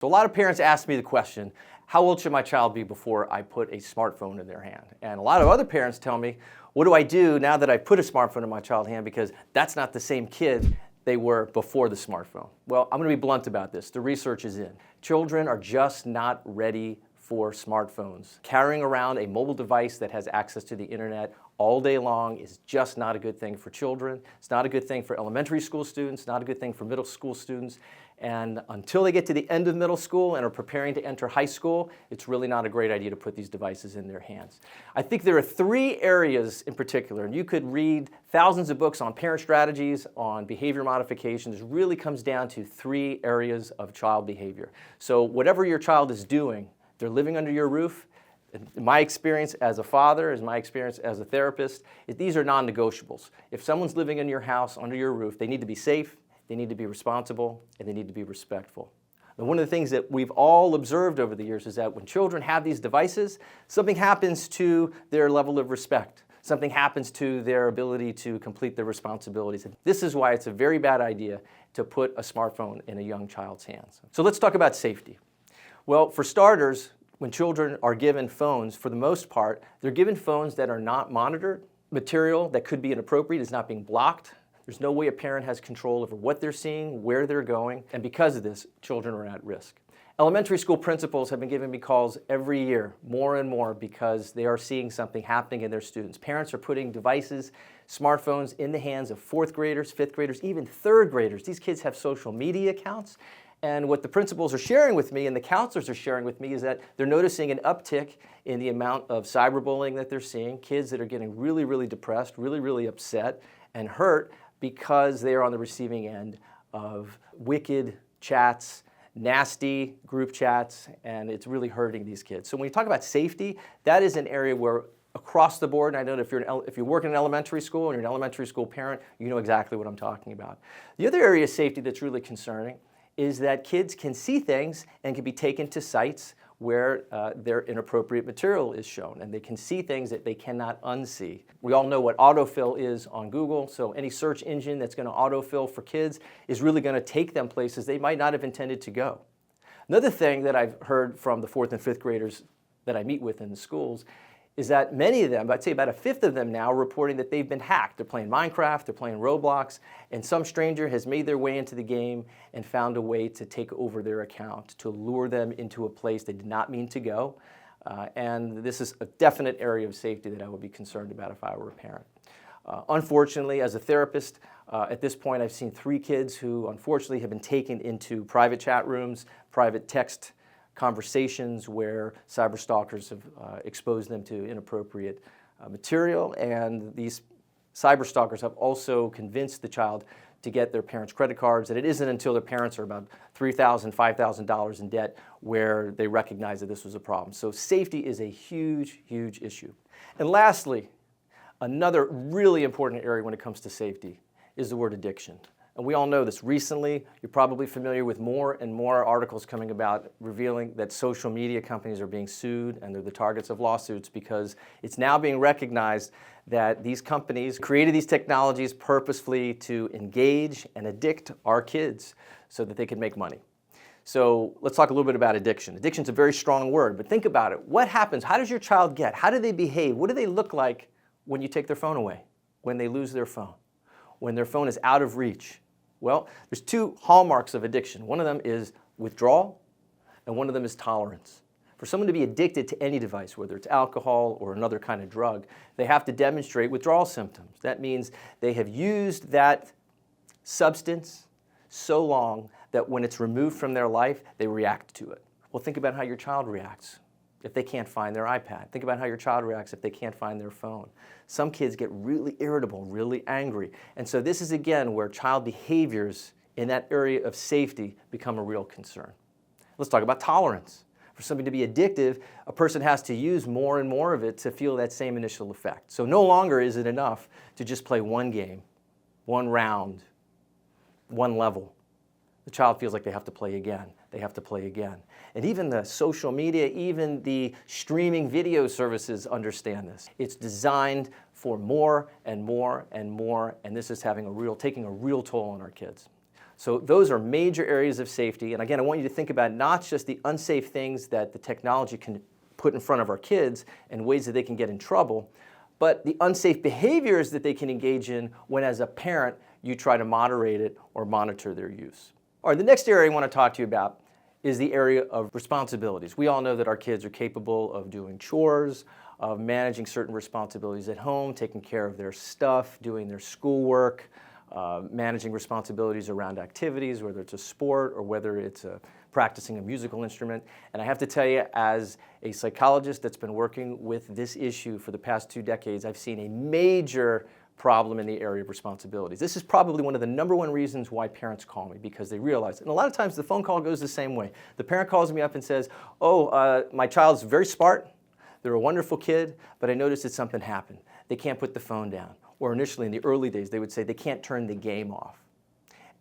So a lot of parents ask me the question, how old should my child be before I put a smartphone in their hand? And a lot of other parents tell me, what do I do now that I put a smartphone in my child's hand, because that's not the same kid they were before the smartphone? Well, I'm going to be blunt about this. The research is in. Children are just not ready for smartphones. Carrying around a mobile device that has access to the internet all day long is just not a good thing for children. It's not a good thing for elementary school students, not a good thing for middle school students. And until they get to the end of middle school and are preparing to enter high school, it's really not a great idea to put these devices in their hands. I think there are 3 areas in particular, and you could read thousands of books on parent strategies, on behavior modifications. It really comes down to 3 areas of child behavior. So whatever your child is doing, they're living under your roof. In my experience as a father, as my experience as a therapist, these are non-negotiables. If someone's living in your house, under your roof, they need to be safe, they need to be responsible, and they need to be respectful. And one of the things that we've all observed over the years is that when children have these devices, something happens to their level of respect. Something happens to their ability to complete their responsibilities. And this is why it's a very bad idea to put a smartphone in a young child's hands. So let's talk about safety. Well, for starters, when children are given phones, for the most part, they're given phones that are not monitored. Material that could be inappropriate is not being blocked. There's no way a parent has control over what they're seeing, where they're going, and because of this, children are at risk. Elementary school principals have been giving me calls every year, more and more, because they are seeing something happening in their students. Parents are putting devices, smartphones, in the hands of 4th graders, 5th graders, even 3rd graders. These kids have social media accounts. And what the principals are sharing with me and the counselors are sharing with me is that they're noticing an uptick in the amount of cyberbullying that they're seeing, kids that are getting really, really depressed, really, really upset and hurt because they are on the receiving end of wicked chats, nasty group chats, and it's really hurting these kids. So when we talk about safety, that is an area where across the board, and I know that if you work in an elementary school and you're an elementary school parent, you know exactly what I'm talking about. The other area of safety that's really concerning is that kids can see things and can be taken to sites where their inappropriate material is shown, and they can see things that they cannot unsee. We all know what autofill is on Google, so any search engine that's going to autofill for kids is really going to take them places they might not have intended to go. Another thing that I've heard from the 4th and 5th graders that I meet with in the schools is that many of them, I'd say about a 5th of them now, are reporting that they've been hacked. They're playing Minecraft, they're playing Roblox, and some stranger has made their way into the game and found a way to take over their account, to lure them into a place they did not mean to go. And this is a definite area of safety that I would be concerned about if I were a parent. Unfortunately, as a therapist, at this point I've seen 3 kids who unfortunately have been taken into private chat rooms, private text conversations where cyberstalkers have exposed them to inappropriate material, and these cyberstalkers have also convinced the child to get their parents' credit cards, and it isn't until their parents are about $3,000, $5,000 in debt where they recognize that this was a problem. So safety is a huge, huge issue. And lastly, another really important area when it comes to safety is the word addiction. And we all know this. Recently, you're probably familiar with more and more articles coming about revealing that social media companies are being sued and they're the targets of lawsuits because it's now being recognized that these companies created these technologies purposefully to engage and addict our kids so that they can make money. So let's talk a little bit about addiction. Addiction is a very strong word, but think about it. What happens? How does your child get? How do they behave? What do they look like when you take their phone away, when they lose their phone, when their phone is out of reach? Well, there's 2 hallmarks of addiction. One of them is withdrawal, and one of them is tolerance. For someone to be addicted to any device, whether it's alcohol or another kind of drug, they have to demonstrate withdrawal symptoms. That means they have used that substance so long that when it's removed from their life, they react to it. Well, think about how your child reacts if they can't find their iPad. Think about how your child reacts if they can't find their phone. Some kids get really irritable, really angry. And so this is, again, where child behaviors in that area of safety become a real concern. Let's talk about tolerance. For something to be addictive, a person has to use more and more of it to feel that same initial effect. So no longer is it enough to just play one game, one round, one level. The child feels like they have to play again. They have to play again. And even the social media, even the streaming video services understand this. It's designed for more and more and more, and this is taking a real toll on our kids. So those are major areas of safety. And again, I want you to think about not just the unsafe things that the technology can put in front of our kids and ways that they can get in trouble, but the unsafe behaviors that they can engage in when, as a parent, you try to moderate it or monitor their use. All right, the next area I want to talk to you about is the area of responsibilities. We all know that our kids are capable of doing chores, of managing certain responsibilities at home, taking care of their stuff, doing their schoolwork, managing responsibilities around activities, whether it's a sport or whether it's practicing a musical instrument. And I have to tell you, as a psychologist that's been working with this issue for the past 2 decades, I've seen a major problem in the area of responsibilities. This is probably one of the #1 reasons why parents call me, because they realize, and a lot of times the phone call goes the same way. The parent calls me up and says, my child's very smart, they're a wonderful kid, but I noticed that something happened. They can't put the phone down. Or initially in the early days, they would say they can't turn the game off.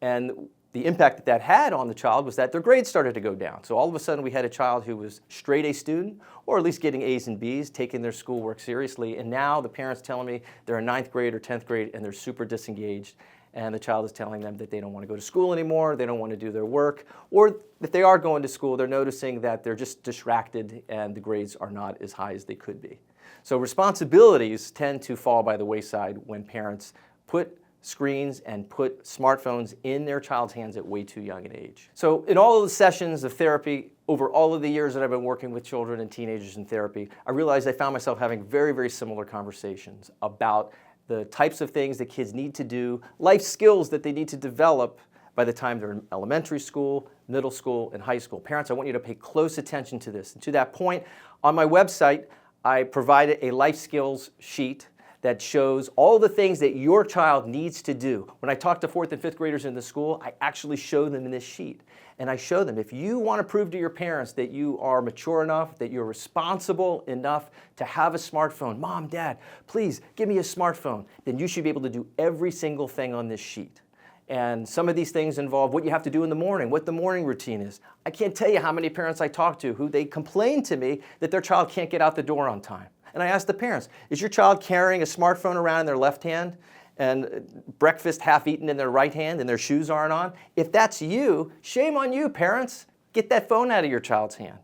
And the impact that that had on the child was that their grades started to go down. So all of a sudden we had a child who was straight A student, or at least getting A's and B's, taking their schoolwork seriously. And now the parents telling me they're in 9th grade or 10th grade and they're super disengaged. And the child is telling them that they don't want to go to school anymore, they don't want to do their work, or if they are going to school, they're noticing that they're just distracted and the grades are not as high as they could be. So responsibilities tend to fall by the wayside when parents put screens and put smartphones in their child's hands at way too young an age. So in all of the sessions of therapy, over all of the years that I've been working with children and teenagers in therapy, I realized I found myself having very, very similar conversations about the types of things that kids need to do, life skills that they need to develop by the time they're in elementary school, middle school, and high school. Parents, I want you to pay close attention to this. And to that point, on my website, I provided a life skills sheet that shows all the things that your child needs to do. When I talk to 4th and 5th graders in the school, I actually show them in this sheet. And I show them, if you want to prove to your parents that you are mature enough, that you're responsible enough to have a smartphone, Mom, Dad, please give me a smartphone, then you should be able to do every single thing on this sheet. And some of these things involve what you have to do in the morning, what the morning routine is. I can't tell you how many parents I talk to who they complain to me that their child can't get out the door on time. And I ask the parents, is your child carrying a smartphone around in their left hand and breakfast half eaten in their right hand and their shoes aren't on? If that's you, shame on you, parents. Get that phone out of your child's hand.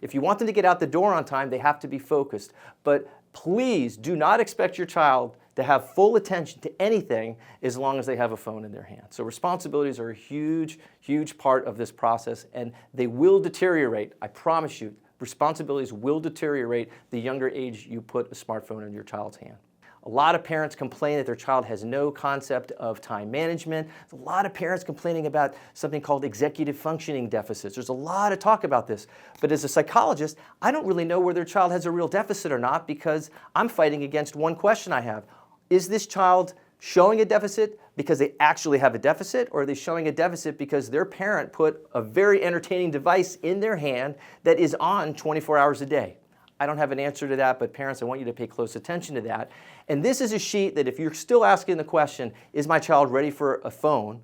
If you want them to get out the door on time, they have to be focused. But please do not expect your child to have full attention to anything as long as they have a phone in their hand. So responsibilities are a huge, huge part of this process, and they will deteriorate. I promise you, responsibilities will deteriorate the younger age you put a smartphone in your child's hand. A lot of parents complain that their child has no concept of time management. There's a lot of parents complaining about something called executive functioning deficits. There's a lot of talk about this. But as a psychologist, I don't really know whether their child has a real deficit or not, because I'm fighting against one question I have. Is this child showing a deficit because they actually have a deficit, or are they showing a deficit because their parent put a very entertaining device in their hand that is on 24 hours a day? I don't have an answer to that, but parents, I want you to pay close attention to that. And this is a sheet that if you're still asking the question, is my child ready for a phone,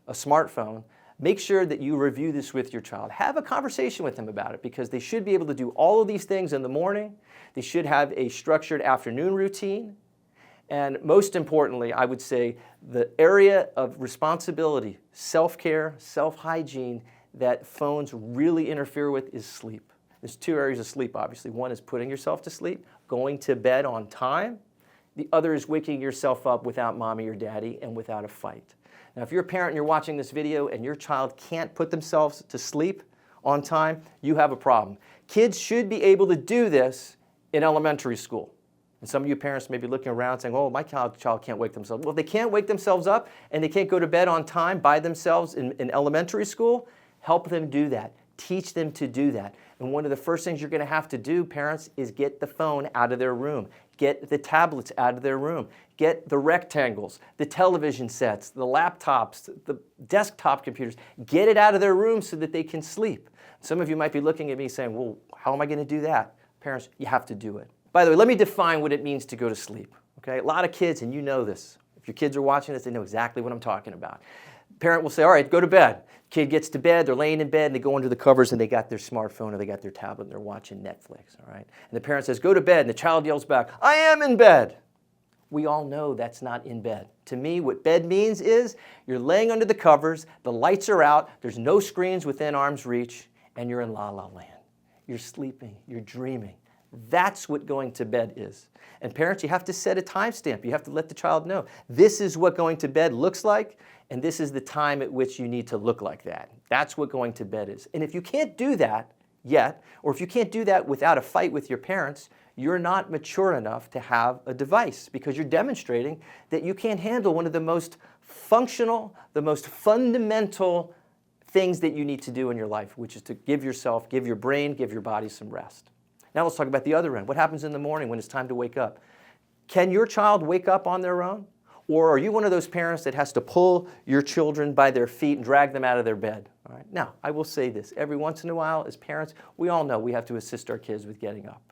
a smartphone, make sure that you review this with your child. Have a conversation with them about it, because they should be able to do all of these things in the morning. They should have a structured afternoon routine. And most importantly, I would say the area of responsibility, self-care, self-hygiene that phones really interfere with is sleep. There's 2 areas of sleep, obviously. One is putting yourself to sleep, going to bed on time. The other is waking yourself up without mommy or daddy and without a fight. Now, if you're a parent and you're watching this video and your child can't put themselves to sleep on time, you have a problem. Kids should be able to do this in elementary school. And some of you parents may be looking around saying, oh, my child can't wake themselves up. Well, if they can't wake themselves up and they can't go to bed on time by themselves in elementary school, help them do that. Teach them to do that. And one of the first things you're going to have to do, parents, is get the phone out of their room. Get the tablets out of their room. Get the rectangles, the television sets, the laptops, the desktop computers. Get it out of their room so that they can sleep. Some of you might be looking at me saying, well, how am I going to do that? Parents, you have to do it. By the way, let me define what it means to go to sleep. Okay? A lot of kids, and you know this. If your kids are watching this, they know exactly what I'm talking about. Parent will say, all right, go to bed. Kid gets to bed, they're laying in bed, and they go under the covers and they got their smartphone or they got their tablet and they're watching Netflix, all right? And the parent says, go to bed, and the child yells back, I am in bed. We all know that's not in bed. To me, what bed means is you're laying under the covers, the lights are out, there's no screens within arm's reach, and you're in la-la land. You're sleeping, you're dreaming. That's what going to bed is. And parents, you have to set a timestamp. You have to let the child know, this is what going to bed looks like, and this is the time at which you need to look like that. That's what going to bed is. And if you can't do that yet, or if you can't do that without a fight with your parents, you're not mature enough to have a device, because you're demonstrating that you can't handle one of the most functional, the most fundamental things that you need to do in your life, which is to give yourself, give your brain, give your body some rest. Now let's talk about the other end. What happens in the morning when it's time to wake up? Can your child wake up on their own? Or are you one of those parents that has to pull your children by their feet and drag them out of their bed? All right. Now, I will say this. Every once in a while, as parents, we all know we have to assist our kids with getting up.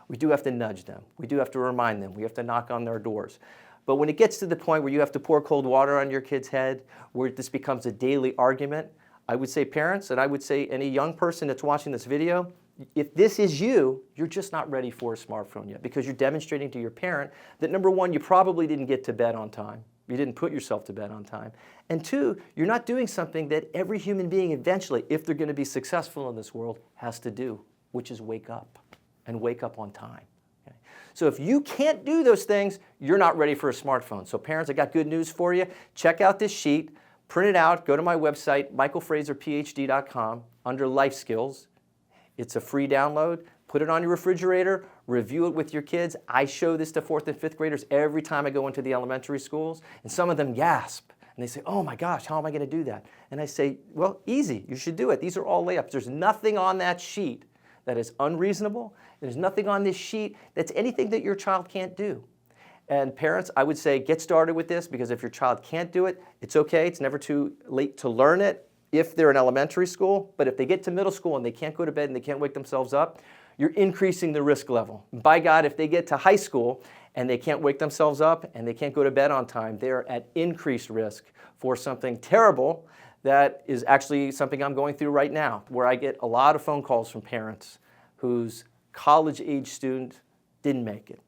We do have to nudge them. We do have to remind them. We have to knock on their doors. But when it gets to the point where you have to pour cold water on your kid's head, where this becomes a daily argument, I would say parents, and I would say any young person that's watching this video, if this is you, you're just not ready for a smartphone yet, because you're demonstrating to your parent that, number one, you probably didn't get to bed on time. You didn't put yourself to bed on time. And two, you're not doing something that every human being eventually, if they're going to be successful in this world, has to do, which is wake up, and wake up on time. Okay? So if you can't do those things, you're not ready for a smartphone. So parents, I got good news for you. Check out this sheet, print it out, go to my website, michaelfraserphd.com, under Life Skills. It's a free download. Put it on your refrigerator, review it with your kids. I show this to 4th and 5th graders every time I go into the elementary schools, and some of them gasp. And they say, oh my gosh, how am I going to do that? And I say, well, easy, you should do it. These are all layups. There's nothing on that sheet that is unreasonable. There's nothing on this sheet that's anything that your child can't do. And parents, I would say get started with this, because if your child can't do it, it's okay. It's never too late to learn it if they're in elementary school. But if they get to middle school and they can't go to bed and they can't wake themselves up, you're increasing the risk level. By God, if they get to high school and they can't wake themselves up and they can't go to bed on time, they're at increased risk for something terrible that is actually something I'm going through right now, where I get a lot of phone calls from parents whose college-age student didn't make it.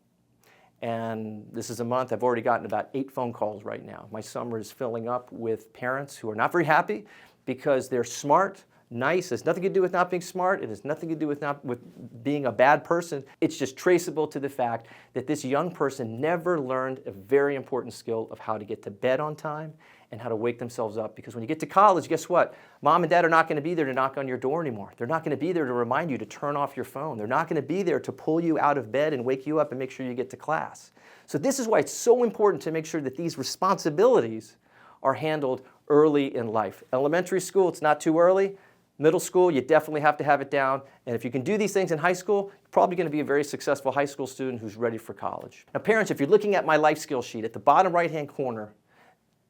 And this is a month, I've already gotten about 8 phone calls right now. My summer is filling up with parents who are not very happy because they're smart, nice. It has nothing to do with not being smart. It has nothing to do with being a bad person. It's just traceable to the fact that this young person never learned a very important skill of how to get to bed on time and how to wake themselves up. Because when you get to college, guess what? Mom and dad are not going to be there to knock on your door anymore. They're not going to be there to remind you to turn off your phone. They're not going to be there to pull you out of bed and wake you up and make sure you get to class. So this is why it's so important to make sure that these responsibilities are handled early in life. Elementary school, it's not too early. Middle school, you definitely have to have it down. And if you can do these things in high school, you're probably going to be a very successful high school student who's ready for college. Now parents, if you're looking at my life skills sheet, at the bottom right-hand corner,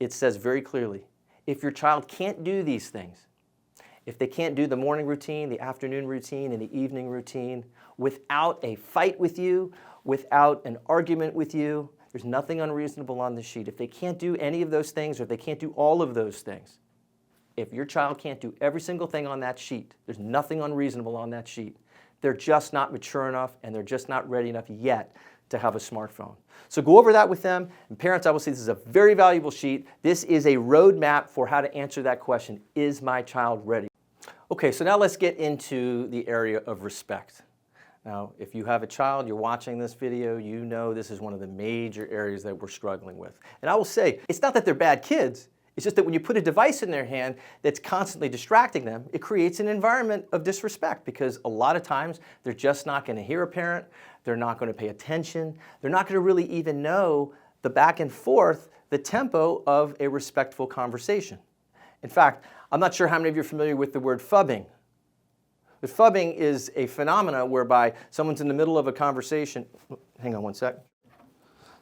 it says very clearly, if your child can't do these things, if they can't do the morning routine, the afternoon routine, and the evening routine without a fight with you, without an argument with you, there's nothing unreasonable on the sheet. If they can't do any of those things, or if they can't do all of those things, if your child can't do every single thing on that sheet, there's nothing unreasonable on that sheet. They're just not mature enough, and they're just not ready enough yet to have a smartphone. So go over that with them. And parents, I will say this is a very valuable sheet. This is a roadmap for how to answer that question, is my child ready? Okay, so now let's get into the area of respect. Now, if you have a child, you're watching this video, you know this is one of the major areas that we're struggling with. And I will say, it's not that they're bad kids. It's just that when you put a device in their hand that's constantly distracting them, it creates an environment of disrespect, because a lot of times they're just not going to hear a parent, they're not going to pay attention, they're not going to really even know the back and forth, the tempo of a respectful conversation. In fact, I'm not sure how many of you are familiar with the word phubbing. But phubbing is a phenomena whereby someone's in the middle of a conversation. Hang on one sec.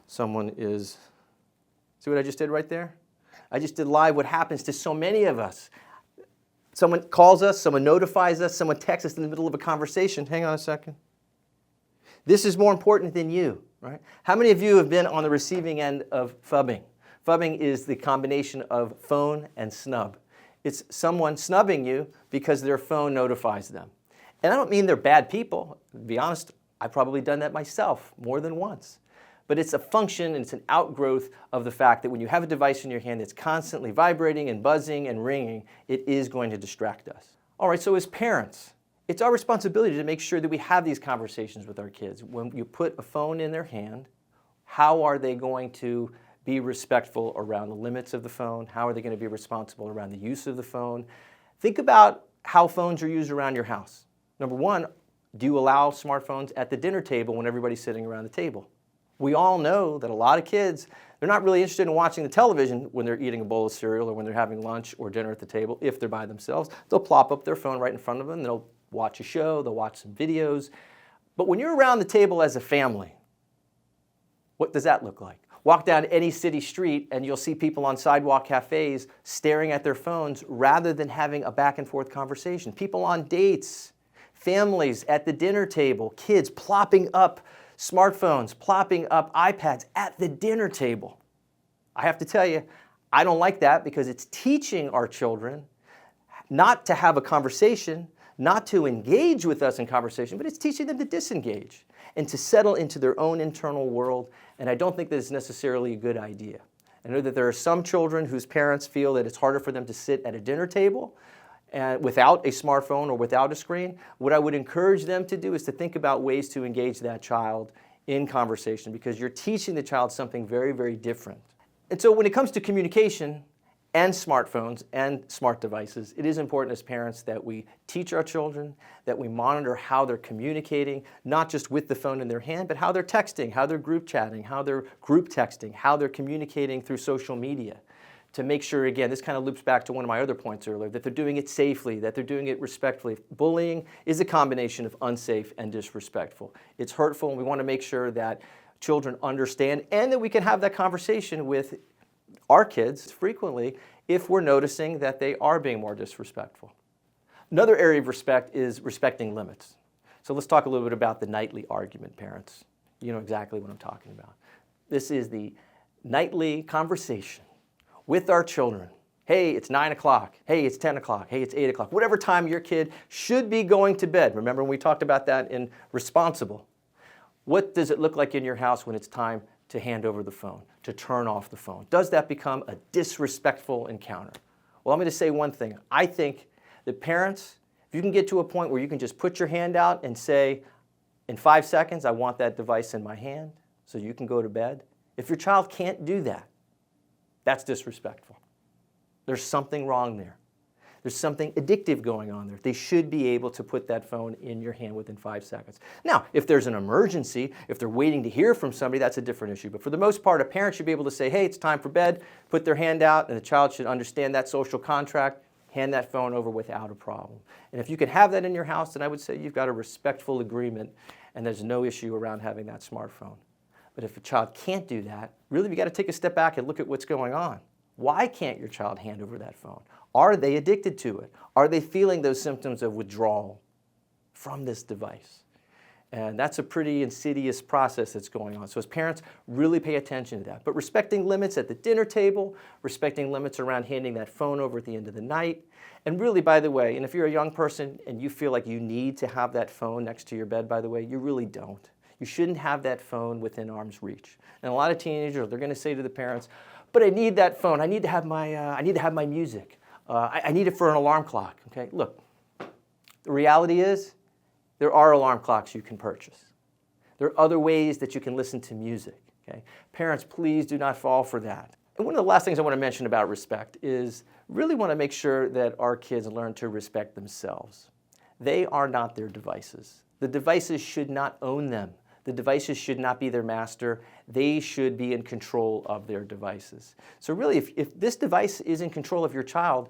Someone is, see what I just did right there? I just did live what happens to so many of us. Someone calls us, someone notifies us, someone texts us in the middle of a conversation. Hang on a second. This is more important than you, right? How many of you have been on the receiving end of phubbing? Phubbing is the combination of phone and snub. It's someone snubbing you because their phone notifies them. And I don't mean they're bad people. To be honest, I've probably done that myself more than once. But it's a function and it's an outgrowth of the fact that when you have a device in your hand that's constantly vibrating and buzzing and ringing, it is going to distract us. All right, so as parents, it's our responsibility to make sure that we have these conversations with our kids. When you put a phone in their hand, how are they going to be respectful around the limits of the phone? How are they going to be responsible around the use of the phone? Think about how phones are used around your house. Number one, do you allow smartphones at the dinner table when everybody's sitting around the table? We all know that a lot of kids, they're not really interested in watching the television when they're eating a bowl of cereal or when they're having lunch or dinner at the table. If they're by themselves, they'll plop up their phone right in front of them. They'll watch a show, they'll watch some videos. But when you're around the table as a family, what does that look like? Walk down any city street and you'll see people on sidewalk cafes staring at their phones rather than having a back and forth conversation. People on dates, families at the dinner table, kids plopping up smartphones, plopping up iPads at the dinner table. I have to tell you, I don't like that because it's teaching our children not to have a conversation, not to engage with us in conversation, but it's teaching them to disengage and to settle into their own internal world. And I don't think that it's necessarily a good idea. I know that there are some children whose parents feel that it's harder for them to sit at a dinner table and without a smartphone or without a screen. What I would encourage them to do is to think about ways to engage that child in conversation, because you're teaching the child something very, very different. And so when it comes to communication and smartphones and smart devices, it is important as parents that we teach our children, that we monitor how they're communicating, not just with the phone in their hand, but how they're texting, how they're group chatting, how they're group texting, how they're communicating through social media, to make sure, again, this kind of loops back to one of my other points earlier, that they're doing it safely, that they're doing it respectfully. Bullying is a combination of unsafe and disrespectful. It's hurtful, and we want to make sure that children understand and that we can have that conversation with our kids frequently if we're noticing that they are being more disrespectful. Another area of respect is respecting limits. So let's talk a little bit about the nightly argument, parents. You know exactly what I'm talking about. This is the nightly conversation with our children. Hey, it's 9 o'clock. Hey, it's 10 o'clock. Hey, it's 8 o'clock. Whatever time your kid should be going to bed. Remember when we talked about that in responsible? What does it look like in your house when it's time to hand over the phone, to turn off the phone? Does that become a disrespectful encounter? Well, I'm going to say one thing. I think that parents, if you can get to a point where you can just put your hand out and say, in 5 seconds, I want that device in my hand so you can go to bed. If your child can't do that, that's disrespectful. There's something wrong there. There's something addictive going on there. They should be able to put that phone in your hand within 5 seconds. Now, if there's an emergency, if they're waiting to hear from somebody, that's a different issue. But for the most part, a parent should be able to say, hey, it's time for bed, put their hand out, and the child should understand that social contract, hand that phone over without a problem. And if you can have that in your house, then I would say you've got a respectful agreement, and there's no issue around having that smartphone. But if a child can't do that, really, we got to take a step back and look at what's going on. Why can't your child hand over that phone? Are they addicted to it? Are they feeling those symptoms of withdrawal from this device? And that's a pretty insidious process that's going on. So as parents, really pay attention to that. But respecting limits at the dinner table, respecting limits around handing that phone over at the end of the night. And really, by the way, and if you're a young person and you feel like you need to have that phone next to your bed, by the way, you really don't. You shouldn't have that phone within arm's reach. And a lot of teenagers, they're going to say to the parents, but I need that phone. I need to have my music. I need it for an alarm clock. Okay, look, the reality is there are alarm clocks you can purchase. There are other ways that you can listen to music. Okay, parents, please do not fall for that. And one of the last things I want to mention about respect is really want to make sure that our kids learn to respect themselves. They are not their devices. The devices should not own them. The devices should not be their master. They should be in control of their devices. So really, if this device is in control of your child,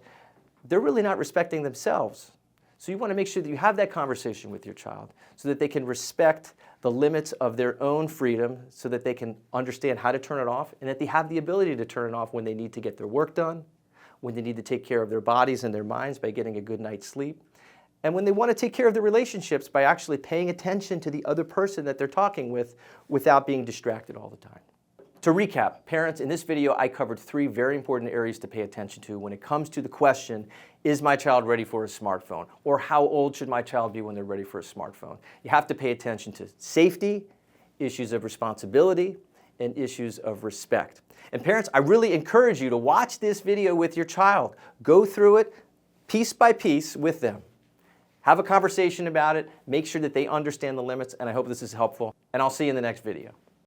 they're really not respecting themselves. So you want to make sure that you have that conversation with your child so that they can respect the limits of their own freedom, so that they can understand how to turn it off, and that they have the ability to turn it off when they need to get their work done, when they need to take care of their bodies and their minds by getting a good night's sleep, and when they want to take care of their relationships by actually paying attention to the other person that they're talking with without being distracted all the time. To recap, parents, in this video I covered 3 very important areas to pay attention to when it comes to the question, is my child ready for a smartphone? Or how old should my child be when they're ready for a smartphone? You have to pay attention to safety, issues of responsibility, and issues of respect. And parents, I really encourage you to watch this video with your child. Go through it piece by piece with them. Have a conversation about it. Make sure that they understand the limits, and I hope this is helpful. And I'll see you in the next video.